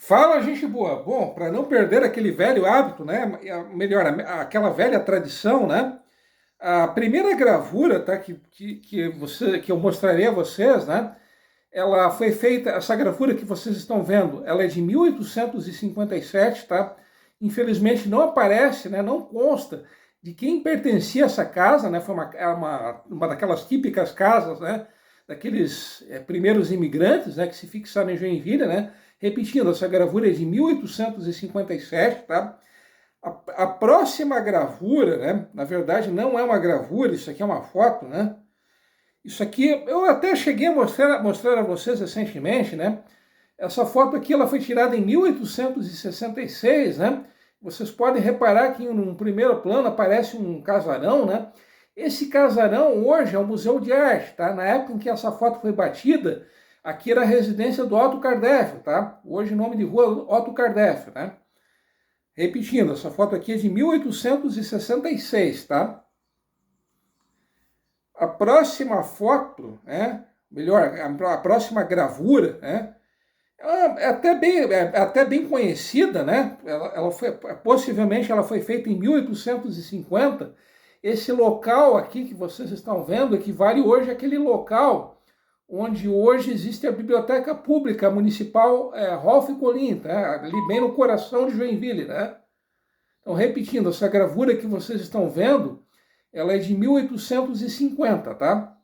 Fala, gente boa. Bom, para não perder aquele velho hábito, né? Melhor, aquela velha tradição, né? A primeira gravura, tá? Que eu mostrarei a vocês, né? Ela foi feita, essa gravura que vocês estão vendo, ela é de 1857, tá? Infelizmente não aparece, né? Não consta de quem pertencia a essa casa, né? Foi uma daquelas típicas casas, né? Daqueles primeiros imigrantes, né? Que se fixaram em Joinville, né? Repetindo, essa gravura é de 1857, tá? A próxima gravura, né? Na verdade, não é uma gravura, isso aqui é uma foto, né? Isso aqui eu até cheguei a mostrar a vocês recentemente, né? Essa foto aqui ela foi tirada em 1866, né? Vocês podem reparar que num primeiro plano aparece um casarão, né? Esse casarão hoje é um museu de arte, tá? Na época em que essa foto foi batida, aqui era a residência do Otto Kardec, tá? Hoje nome de rua Otto Kardec, né? Repetindo, essa foto aqui é de 1866, tá? A próxima foto, né? Melhor, a próxima gravura, né? Ela é até bem conhecida, né? Possivelmente ela foi feita em 1850. Esse local aqui que vocês estão vendo equivale hoje àquele local onde hoje existe a Biblioteca Pública Municipal Rolf Colin, tá? Ali bem no coração de Joinville, né? Então, repetindo, essa gravura que vocês estão vendo, ela é de 1850, tá?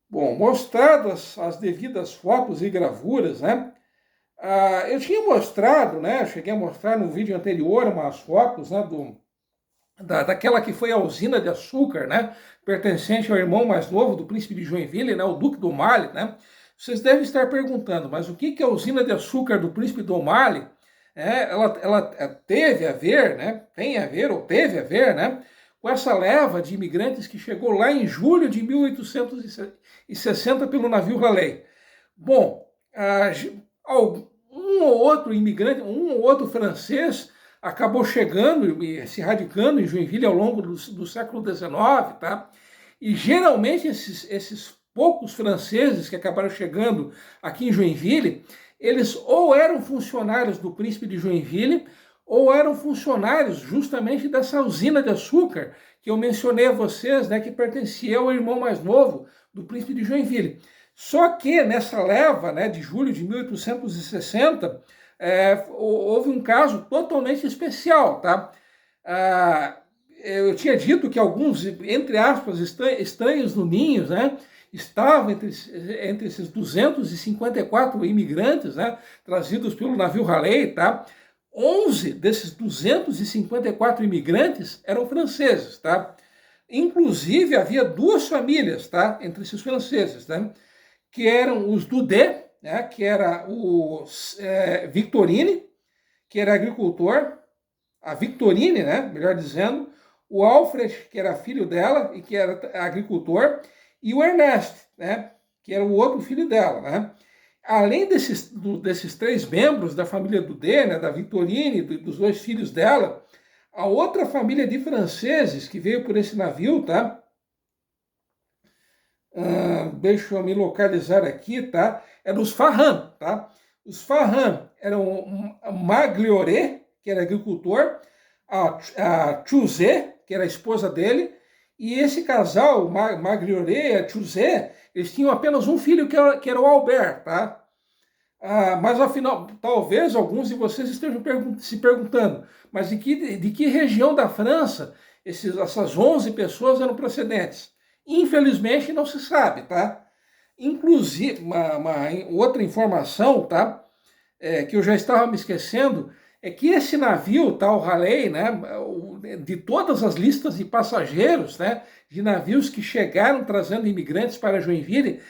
Bom, mostradas as devidas fotos e gravuras, né? Eu tinha mostrado, né? Cheguei a mostrar no vídeo anterior umas fotos, né? Daquela que foi a usina de açúcar, né? Pertencente ao irmão mais novo do príncipe de Joinville, né? O Duque do O'Malley, né? Vocês devem estar perguntando, mas o que é a usina de açúcar do príncipe do O'Malley? Ela teve a ver, né? Tem a ver, ou teve a ver, né? Com essa leva de imigrantes que chegou lá em julho de 1860 pelo navio Raleigh. Bom, um ou outro imigrante, um ou outro francês acabou chegando e se radicando em Joinville ao longo do século XIX, tá? E geralmente esses poucos franceses que acabaram chegando aqui em Joinville, eles ou eram funcionários do príncipe de Joinville, ou eram funcionários justamente dessa usina de açúcar que eu mencionei a vocês, né, que pertencia ao irmão mais novo do príncipe de Joinville. Só que nessa leva, né, de julho de 1860, houve um caso totalmente especial, tá? Eu tinha dito que alguns, entre aspas, estranhos no ninho, né, estavam entre esses 254 imigrantes, né, trazidos pelo navio Raleigh, tá? 11 desses 254 imigrantes eram franceses, tá? Inclusive havia duas famílias, tá, entre esses franceses, né, que eram os Dudet, né, que era o Victorine, que era agricultor, a Victorine, né, melhor dizendo, o Alfred, que era filho dela e que era agricultor, e o Ernest, né, que era o outro filho dela, né. Além desses três membros da família Dudet, né, da Victorine, dos dois filhos dela, a outra família de franceses que veio por esse navio, tá? Deixa eu me localizar aqui, tá? Eram os Farran, tá? Os Farran eram Maglioré, que era agricultor, a Chuzé, que era a esposa dele, e esse casal, Maglioré e a Chuzé, eles tinham apenas um filho que era o Albert, tá? Mas afinal, talvez alguns de vocês estejam se perguntando, mas de que região da França essas 11 pessoas eram procedentes? Infelizmente não se sabe, tá? Inclusive, uma outra informação, tá? Que eu já estava me esquecendo, é que esse navio, tá, o Raleigh, né, de todas as listas de passageiros, né, de navios que chegaram trazendo imigrantes para Joinville,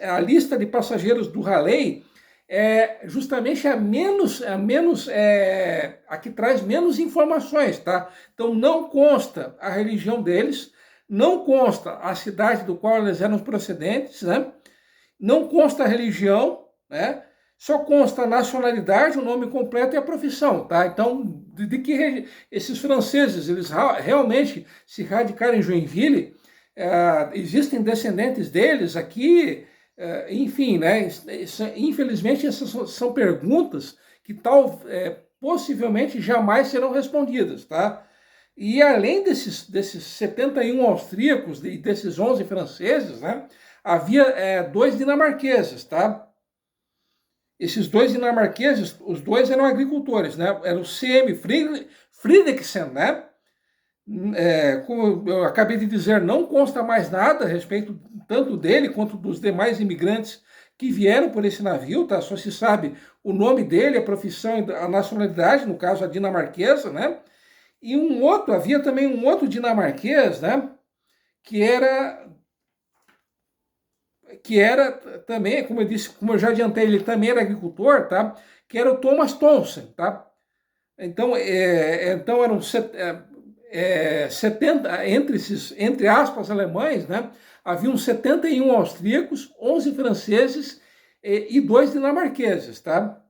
a lista de passageiros do Raleigh é justamente a que traz menos informações, tá? Então não consta a religião deles, não consta a cidade do qual eles eram procedentes, né? Não consta a religião, né? Só consta a nacionalidade, o nome completo e a profissão, tá? Então, de que esses franceses, eles realmente se radicaram em Joinville, existem descendentes deles aqui Enfim, né? Infelizmente, essas são perguntas que possivelmente jamais serão respondidas, tá? E além desses 71 austríacos e desses 11 franceses, né? Havia dois dinamarqueses, tá? Esses dois dinamarqueses, os dois eram agricultores, né? Era o C.M. Fridriksen, né? Como eu acabei de dizer, não consta mais nada a respeito tanto dele quanto dos demais imigrantes que vieram por esse navio, tá? Só se sabe o nome dele, a profissão e a nacionalidade, no caso a dinamarquesa, né? E havia também um outro dinamarquês, né? Que era também, como eu disse, como eu já adiantei, ele também era agricultor, tá? Que era o Thomas Thomsen, tá? Então eram 70, entre aspas, alemães, né? Haviam 71 austríacos, 11 franceses e 2 dinamarqueses, tá?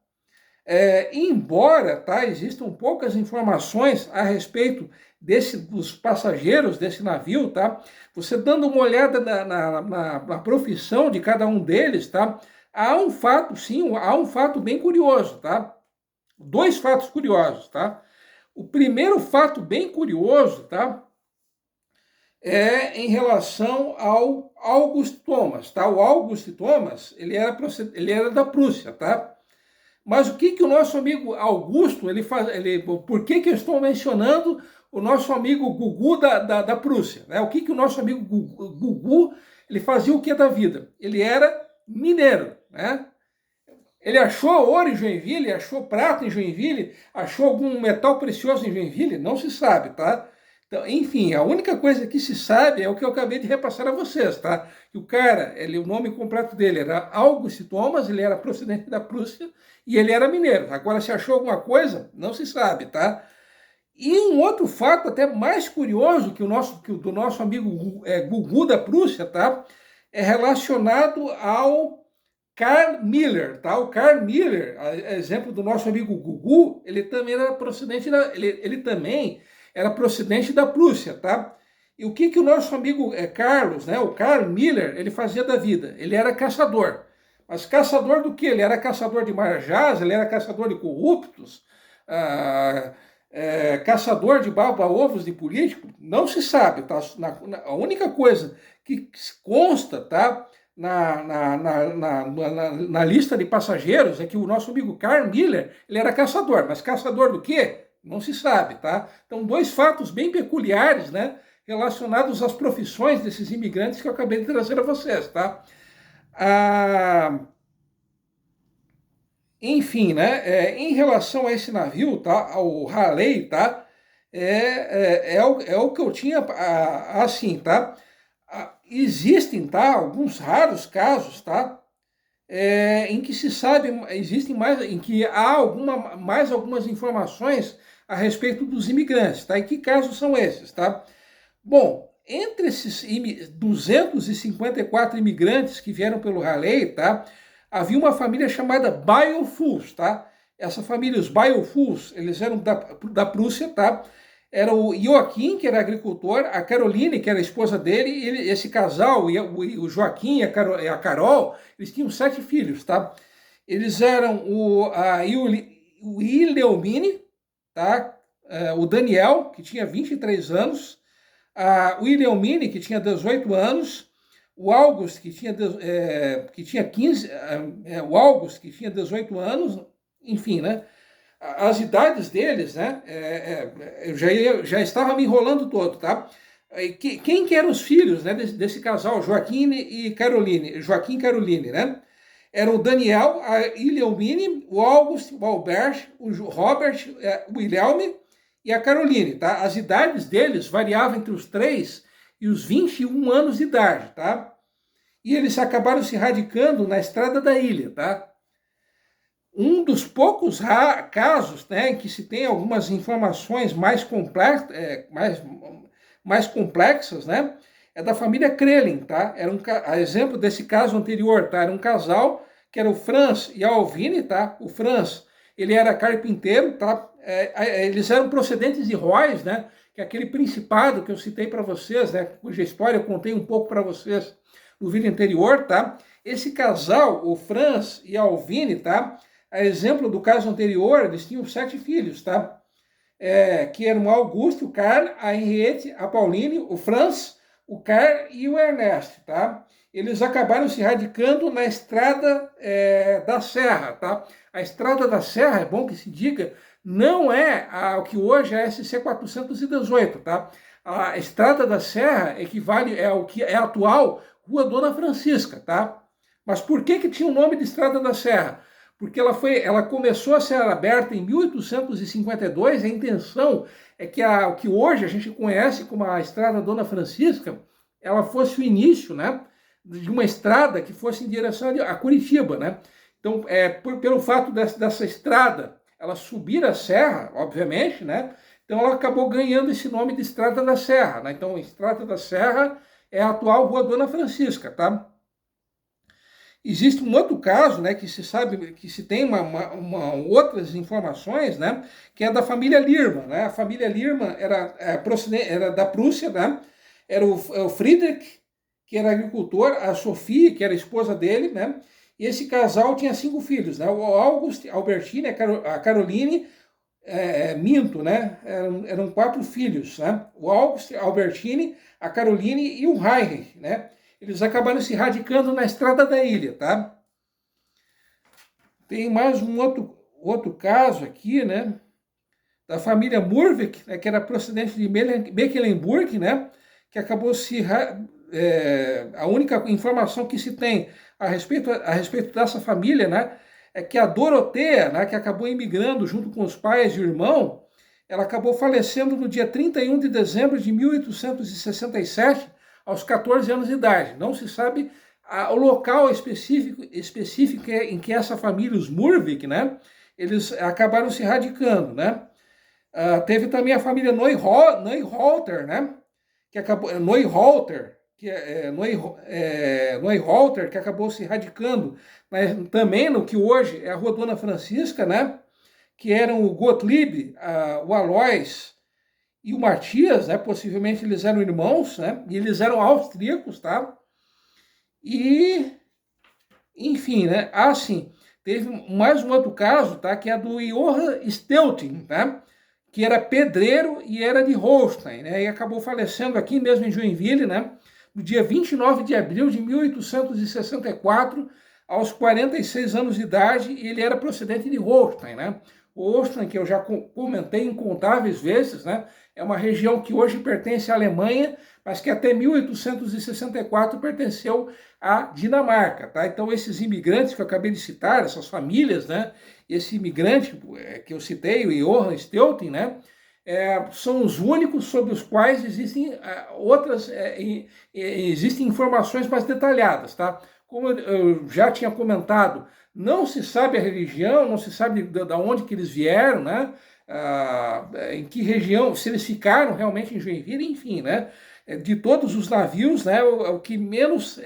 Embora, tá, existam poucas informações a respeito dos passageiros desse navio, tá? Você dando uma olhada na profissão de cada um deles, tá? Há um fato, sim, há um fato bem curioso, tá? Dois fatos curiosos, tá? O primeiro fato bem curioso, tá? É em relação ao August Thomas, tá? O August Thomas, ele era da Prússia, tá? Mas o que o nosso amigo Augusto, por que eu estou mencionando o nosso amigo Gugu da Prússia? Né? O que o nosso amigo Gugu, ele fazia o que da vida? Ele era mineiro, né? Ele achou ouro em Joinville, achou prata em Joinville, achou algum metal precioso em Joinville? Não se sabe, tá? Então, enfim, a única coisa que se sabe é o que eu acabei de repassar a vocês, tá? Que o cara, o nome completo dele era August Thomas, ele era procedente da Prússia e ele era mineiro. Agora, se achou alguma coisa, não se sabe, tá? E um outro fato até mais curioso do nosso amigo Gugu da Prússia, tá? É relacionado ao Carl Miller, tá? O Carl Miller, exemplo do nosso amigo Gugu, ele também era procedente ele também era procedente da Prússia, tá? E o que o nosso amigo Carlos, né? O Carl Miller, ele fazia da vida? Ele era caçador. Mas caçador do quê? Ele era caçador de marajás, ele era caçador de corruptos, caçador de baba-ovos de político? Não se sabe, tá? A única coisa que consta, tá? Na lista de passageiros é que o nosso amigo Carl Miller, ele era caçador, mas caçador do quê? Não se sabe, tá? Então, dois fatos bem peculiares, né, relacionados às profissões desses imigrantes que eu acabei de trazer a vocês, tá? Enfim, né, em relação a esse navio, tá, ao Raleigh, tá, é o que eu tinha, assim, tá? Existem, tá, alguns raros casos, tá, em que se sabe, em que há mais algumas informações a respeito dos imigrantes, tá? E que casos são esses, tá? Bom, entre esses 254 imigrantes que vieram pelo Raleigh, tá? Havia uma família chamada Biofools, tá? Essa família, os Biofools, eles eram da Prússia, tá? Era o Joaquim, que era agricultor, a Caroline, que era a esposa dele, e esse casal, o Joaquim e a Carol, eles tinham 7 filhos, tá? Eles eram o Ileomini, tá? O Daniel, que tinha 23 anos, o Ileomini, que tinha 18 anos, o August, que tinha 15, o August, que tinha 18 anos, enfim, né? As idades deles, né? Eu já estava me enrolando todo, tá? Quem que eram os filhos, né, desse casal, Joaquim e Caroline? Joaquim e Caroline, né? Eram o Daniel, a Ileomini, o August, o Albert, o Robert, o Wilhelm e a Caroline, tá? As idades deles variavam entre os 3 e os 21 anos de idade, tá? E eles acabaram se radicando na estrada da ilha, tá? Um dos poucos casos, né, em que se tem algumas informações mais complexas, né, é da família Krelin, tá? A exemplo desse caso anterior, tá? Era um casal que era o Franz e a Alvine, tá? O Franz, ele era carpinteiro, tá? Eles eram procedentes de Rois, né? Que é aquele principado que eu citei para vocês, né? Cuja história eu contei um pouco para vocês no vídeo anterior, tá? esse casal, o Franz e a Alvine, tá? A exemplo do caso anterior, eles tinham 7 filhos, tá? Que eram o Augusto, o Karl, a Henriette, a Pauline, o Franz, o Karl e o Ernest, tá? Eles acabaram se radicando na Estrada da Serra, tá? A Estrada da Serra, é bom que se diga, não é o que hoje é a SC 418, tá? A Estrada da Serra equivale ao que é a atual Rua Dona Francisca, tá? Mas por que tinha o nome de Estrada da Serra? Porque ela começou a ser aberta em 1852, a intenção é que o que hoje a gente conhece como a Estrada Dona Francisca, ela fosse o início, né, de uma estrada que fosse em direção a Curitiba, né? Então, pelo fato dessa estrada, ela subir a serra, obviamente, né? Então ela acabou ganhando esse nome de Estrada da Serra, né? Então, Estrada da Serra é a atual Rua Dona Francisca, tá? Existe um outro caso, né, que se sabe, que se tem outras informações, né, que é da família Lirman, né? A família Lirman era da Prússia, né? Era o Friedrich, que era agricultor, a Sophie, que era a esposa dele, né? E esse casal tinha 5 filhos, né? O August, a Albertine, a Caroline, minto, né? Eram 4 filhos, né? O August, a Albertine, a Caroline e o Heinrich, né? Eles acabaram se radicando na Estrada da Ilha, tá? Tem mais um outro caso aqui, né? Da família Murvik, né, que era procedente de Mecklenburg, né? Que acabou a única informação que se tem a respeito dessa família, né? É que a Doroteia, né, que acabou imigrando junto com os pais e o irmão, ela acabou falecendo no dia 31 de dezembro de 1867, aos 14 anos de idade. Não se sabe o local específico em que essa família, os Murvik, né, eles acabaram se radicando, né? Teve também a família Neuholter, né, que acabou Neuholter, Neuholter, que acabou se radicando, né, também no que hoje é a Rua Dona Francisca, né, que eram o Gottlieb, o Alois e o Matias, né? Possivelmente eles eram irmãos, né? E eles eram austríacos, tá? E, enfim, né? Assim, teve mais um outro caso, tá? Que é do Johann Steutin, tá? Que era pedreiro e era de Holstein, né? E acabou falecendo aqui mesmo em Joinville, né? No dia 29 de abril de 1864, aos 46 anos de idade, e ele era procedente de Holstein, né? Holstein, que eu já comentei incontáveis vezes, né? É uma região que hoje pertence à Alemanha, mas que até 1864 pertenceu à Dinamarca, tá? Então esses imigrantes que eu acabei de citar, essas famílias, né? Esse imigrante que eu citei, o Johann Steutin, né? São os únicos sobre os quais existem existem informações mais detalhadas, tá? Como eu já tinha comentado, não se sabe a religião, não se sabe de onde que eles vieram, né? Em que região, se eles ficaram realmente em Joinville, enfim, né? De todos os navios, né? O que menos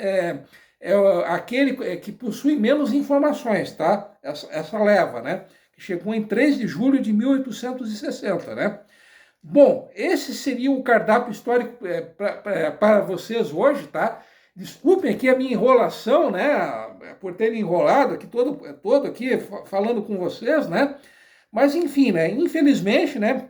aquele que possui menos informações, tá? Essa leva, né? Que chegou em 3 de julho de 1860, né? Bom, esse seria o cardápio histórico para vocês hoje, tá? Desculpem aqui a minha enrolação, né? Por ter me enrolado aqui todo aqui falando com vocês, né? Mas enfim, né? Infelizmente, né?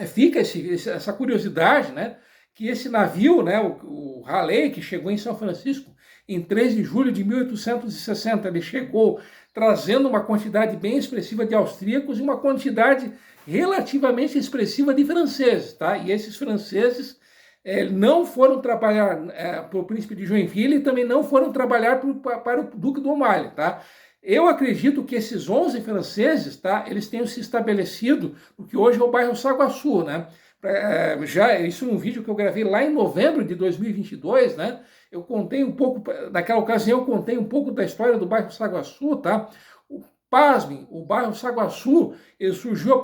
Fica essa curiosidade, né? Que esse navio, né? O Raleigh, que chegou em São Francisco em 3 de julho de 1860, ele chegou trazendo uma quantidade bem expressiva de austríacos e uma quantidade relativamente expressiva de franceses, tá? E esses franceses não foram trabalhar para o príncipe de Joinville e também não foram trabalhar para o duque do O'Malley, tá? Eu acredito que esses 11 franceses, tá? Eles tenham se estabelecido no que hoje é o bairro Saguaçu, né? Isso é um vídeo que eu gravei lá em novembro de 2022, né? Eu contei um pouco, naquela ocasião eu contei um pouco da história do bairro Saguaçu, tá? Pasmem, o bairro Saguaçu ele surgiu a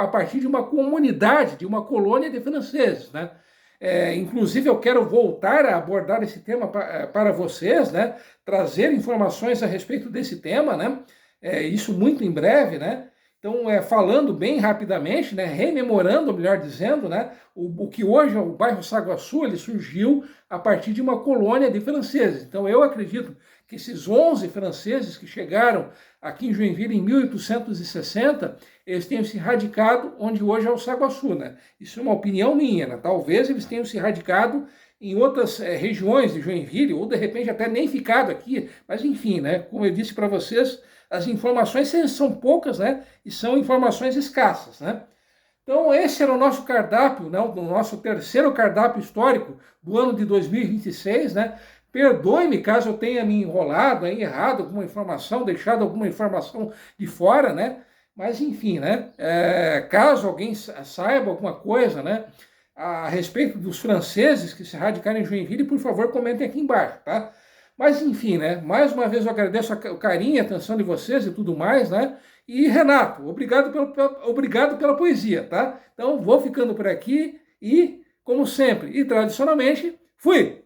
partir de uma comunidade, de uma colônia de franceses, né? Inclusive eu quero voltar a abordar esse tema para vocês, né? Trazer informações a respeito desse tema, né? Isso muito em breve, né? Então, falando bem rapidamente, né? Rememorando, melhor dizendo, né? O que hoje é o bairro Saguaçu, ele surgiu a partir de uma colônia de franceses. Então eu acredito que esses 11 franceses que chegaram aqui em Joinville em 1860, eles tenham se radicado onde hoje é o Saguaçu, né? Isso é uma opinião minha, né? Talvez eles tenham se radicado em outras regiões de Joinville, ou de repente até nem ficado aqui, mas enfim, né? Como eu disse para vocês, as informações são poucas, né? E são informações escassas, né? Então, esse era o nosso cardápio, né? O nosso terceiro cardápio histórico do ano de 2026, né? Perdoe-me caso eu tenha me enrolado, errado alguma informação, deixado alguma informação de fora, né? Mas, enfim, né? Caso alguém saiba alguma coisa, né? A respeito dos franceses que se radicaram em Joinville, por favor, comentem aqui embaixo, tá? Mas, enfim, né? Mais uma vez eu agradeço o carinho e a atenção de vocês e tudo mais, né? E, Renato, obrigado pela poesia, tá? Então, vou ficando por aqui e, como sempre e tradicionalmente, fui!